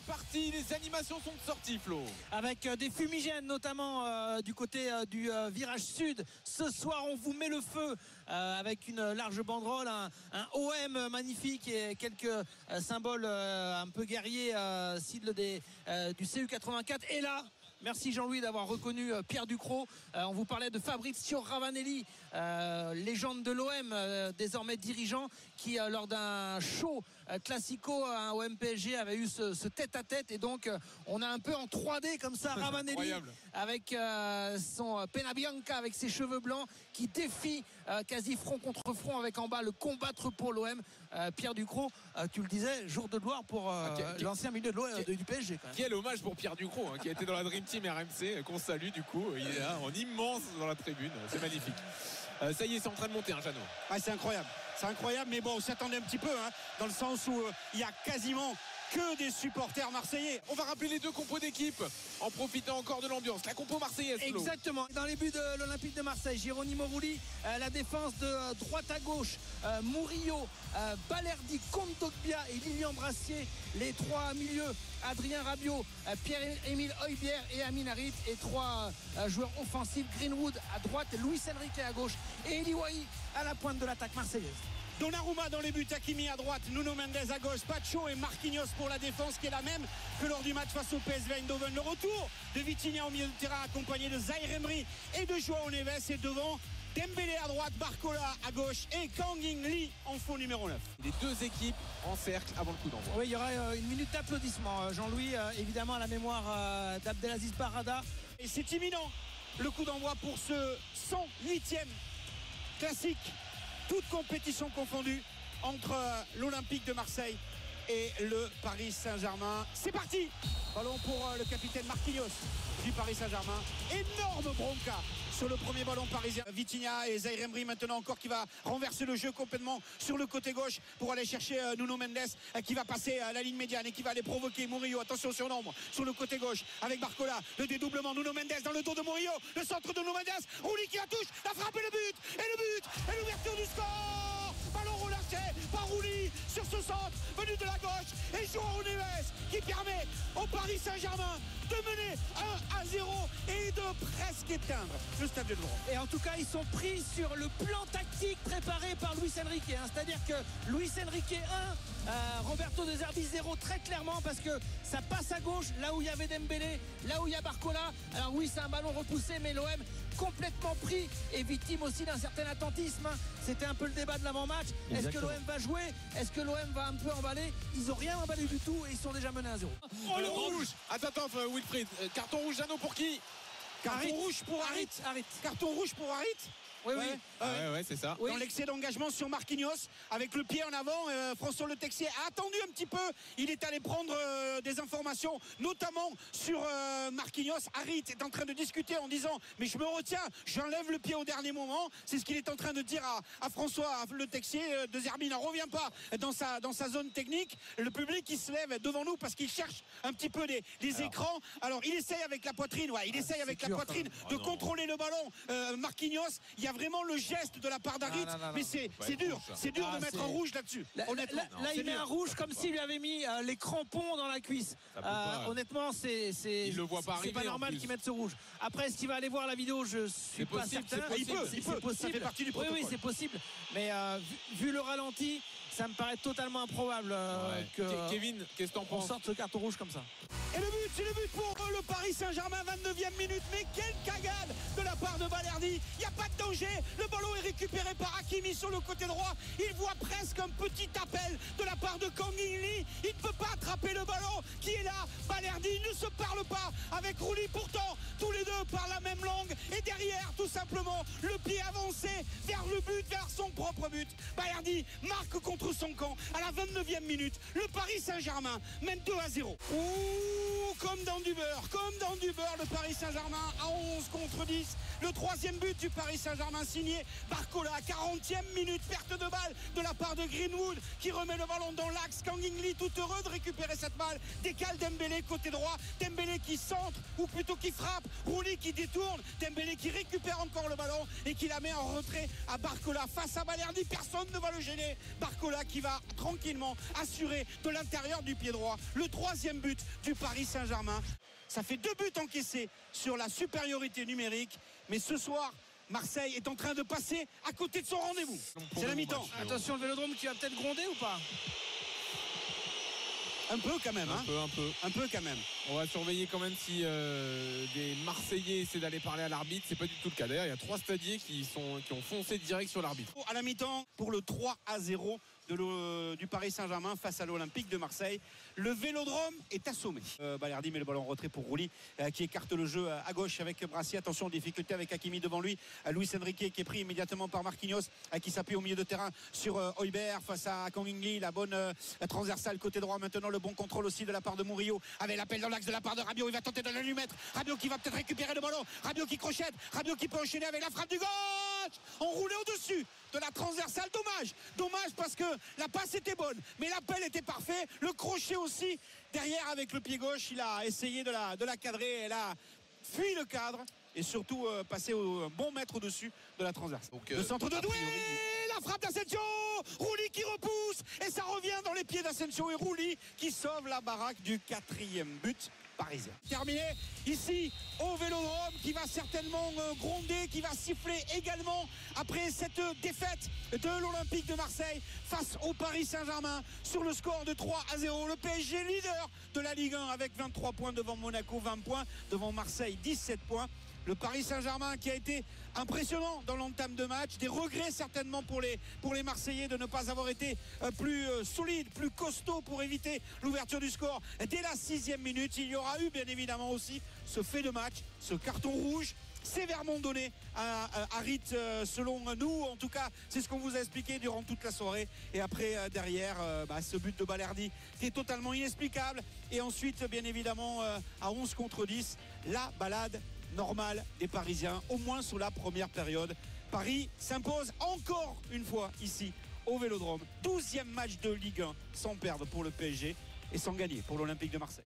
parti, les animations sont sorties, Flo. Avec des fumigènes notamment du côté du virage sud. Ce soir on vous met le feu avec une large banderole, un OM magnifique et quelques symboles un peu guerriers, cible du CU84. Et là, merci Jean-Louis d'avoir reconnu Pierre Ducrot. On vous parlait de Fabrizio Ravanelli, légende de l'OM, désormais dirigeant, qui lors d'un show classico au MPSG avait eu ce tête-à-tête. Et donc on a un peu en 3D comme ça Ravanelli avec son Pena Bianca, avec ses cheveux blancs, qui défie quasi front contre front avec en bas le combattre pour l'OM. Pierre Ducrot, tu le disais, jour de gloire pour l'ancien milieu de l'OM du PSG quand même. Quel hommage pour Pierre Ducrot, qui a été dans la Dream Team RMC, qu'on salue du coup. Il est là en immense dans la tribune, c'est magnifique. Ça y est, c'est en train de monter, Jeannot. C'est incroyable, mais bon, on s'y attendait un petit peu, dans le sens où il y a quasiment que des supporters marseillais. On va rappeler les deux compos d'équipe en profitant encore de l'ambiance. La compo marseillaise, Flo. Exactement. Dans les buts de l'Olympique de Marseille, Geronimo Rulli, la défense de droite à gauche, Murillo, Balerdi, Kondogbia et Lilian Brassier. Les trois milieux, Adrien Rabiot, Pierre-Émile Højbjerg et Amin Harit. Et trois joueurs offensifs, Greenwood à droite, Luis Enrique à gauche et Eli Wahi à la pointe de l'attaque marseillaise. Donnarumma dans les buts, Hakimi à droite, Nuno Mendes à gauche, Pacho et Marquinhos pour la défense, qui est la même que lors du match face au PSV Eindhoven. Le retour de Vitinha au milieu de terrain accompagné de Zaïre Emery et de Joao Neves, et devant Dembélé à droite, Barcola à gauche et Kang In Lee en faux numéro 9. Les deux équipes en cercle avant le coup d'envoi. Oui, il y aura une minute d'applaudissement, Jean-Louis, évidemment à la mémoire d'Abdelaziz Barada. Et c'est imminent, le coup d'envoi pour ce 108e classique, toute compétition confondue, entre l'Olympique de Marseille et le Paris Saint-Germain. C'est parti. Ballon pour le capitaine Marquinhos du Paris Saint-Germain. Énorme bronca sur le premier ballon parisien. Vitinha et Zaïre Emery maintenant encore, qui va renverser le jeu complètement sur le côté gauche pour aller chercher Nuno Mendes, qui va passer à la ligne médiane et qui va aller provoquer Murillo. Attention sur l'ombre sur le côté gauche avec Barcola, le dédoublement, Nuno Mendes dans le dos de Murillo, le centre de Nuno Mendes, Rulli qui la touche, la frappe et le but et l'ouverture du score. Ballon relâché par Rulli sur ce centre venu de la gauche, et Joao Neves qui permet au Paris Saint-Germain de mener 1-0 et de presque éteindre le Stade de Vélodrome. Et en tout cas, ils sont pris sur le plan tactique préparé par Luis Enrique, c'est-à-dire que Luis Enrique 1, Roberto De Zerbi 0, très clairement, parce que ça passe à gauche, là où il y avait Dembélé, là où il y a Barcola. Alors oui, c'est un ballon repoussé, mais l'OM complètement pris et victime aussi d'un certain attentisme. C'était un peu le débat de l'avant-match. Est-ce que l'OM va jouer? Est-ce que l'OM va un peu emballer? Ils n'ont rien emballé du tout et ils sont déjà menés à 0. Oh, le rouge. Attends, Wilfried, carton rouge, Jeannot, pour qui? Carton rouge pour Harit. Carton rouge pour Harit. Oui. Ouais, c'est ça. Dans l'excès d'engagement sur Marquinhos, avec le pied en avant, François Le Texier a attendu un petit peu. Il est allé prendre des informations, notamment sur Marquinhos. Harit est en train de discuter en disant: mais je me retiens, j'enlève le pied au dernier moment. C'est ce qu'il est en train de dire à François Le Texier. De Zerbi n'en revient pas dans sa zone technique. Le public qui se lève devant nous parce qu'il cherche un petit peu les écrans. Alors il essaye avec la poitrine, de contrôler le ballon. Marquinhos, il y a vraiment le geste de la part d'Harit, mais c'est dur de mettre un rouge là-dessus. Honnêtement, là il met un rouge comme s'il lui avait mis les crampons dans la cuisse. Honnêtement, c'est pas normal qu'il mette ce rouge. Après, est-ce qu'il va aller voir la vidéo? Je suis pas certain. Il peut. Ça fait partie du protocole. Oui, c'est possible. Mais vu le ralenti, ça me paraît totalement improbable que Kevin, qu'est-ce que t'en penses? On sorte ce carton rouge comme ça. Et c'est le but pour le Paris Saint-Germain, 29e minute. Mais quelle cagade de la part de Balerdi. Il n'y a pas de danger. Le ballon est récupéré par Hakimi sur le côté droit. Il voit presque un petit appel de la part de Kang In Lee. Il ne peut pas attraper le ballon qui est là. Balerdi ne se parle pas avec Rulli. Pourtant, tous les deux parlent la même langue. Et derrière, tout simplement, le pied avancé vers le but, vers son propre but. Balerdi marque contre son camp à la 29e minute. Le Paris Saint-Germain mène 2-0. Comme dans du beurre, le Paris Saint-Germain à 11 contre 10. Le troisième but du Paris Saint-Germain signé Barcola à 40e minute. Perte de balle de la part de Greenwood qui remet le ballon dans l'axe. Kang In Lee tout heureux de récupérer récupérer cette balle, décale Dembélé côté droit, Dembélé qui centre ou plutôt qui frappe, Rouli qui détourne, Dembélé qui récupère encore le ballon et qui la met en retrait à Barcola face à Balerdi. Personne ne va le gêner. Barcola qui va tranquillement assurer de l'intérieur du pied droit le 3e but du Paris Saint-Germain. Ça fait 2 buts encaissés sur la supériorité numérique, mais ce soir Marseille est en train de passer à côté de son rendez-vous. C'est la mi-temps. Attention, le Vélodrome qui va peut-être gronder ou pas? Un peu quand même, hein. Un peu quand même. On va surveiller quand même si des Marseillais essaient d'aller parler à l'arbitre. C'est pas du tout le cas. D'ailleurs, il y a 3 stadiers qui ont foncé direct sur l'arbitre. À la mi-temps pour le 3-0 du Paris Saint-Germain face à l'Olympique de Marseille. Le Vélodrome est assommé. Balerdi met le ballon en retrait pour Rouli qui écarte le jeu à gauche avec Brassi. Attention aux difficultés avec Hakimi devant lui. Luis Enrique qui est pris immédiatement par Marquinhos qui s'appuie au milieu de terrain sur Højbjerg face à Kang In-lee. La bonne transversale côté droit. Maintenant le bon contrôle aussi de la part de Murillo avec l'appel dans l'axe de la part de Rabiot. Il va tenter de lui mettre. Rabiot qui va peut-être récupérer le ballon. Rabiot qui crochette. Rabiot qui peut enchaîner avec la frappe du gauche. Enroulé au-dessus de la transversale. Dommage parce que la passe était bonne, mais l'appel était parfait. Le crochet aussi derrière avec le pied gauche. Il a essayé de la cadrer. Elle a fui le cadre et surtout passé au bon mètre au-dessus de la transversale. Donc, le centre de Doué, la frappe d'Asensio, Rouli qui repousse et ça revient dans les pieds d'Asensio et Rouli qui sauve la baraque du 4e but parisien. Terminé ici au Vélodrome qui va certainement gronder, qui va siffler également après cette défaite de l'Olympique de Marseille face au Paris Saint-Germain sur le score de 3-0. Le PSG leader de la Ligue 1 avec 23 points devant Monaco, 20 points devant Marseille, 17 points. Le Paris Saint-Germain qui a été impressionnant dans l'entame de match. Des regrets certainement pour les Marseillais de ne pas avoir été plus solides, plus costauds pour éviter l'ouverture du score. Dès la 6e minute, il y aura eu bien évidemment aussi ce fait de match, ce carton rouge sévèrement donné à Harit selon nous. En tout cas, c'est ce qu'on vous a expliqué durant toute la soirée. Et après, derrière, ce but de Balerdi qui est totalement inexplicable. Et ensuite, bien évidemment, à 11 contre 10, la balade normale des Parisiens, au moins sur la première période. Paris s'impose encore une fois ici au Vélodrome. 12e match de Ligue 1 sans perdre pour le PSG et sans gagner pour l'Olympique de Marseille.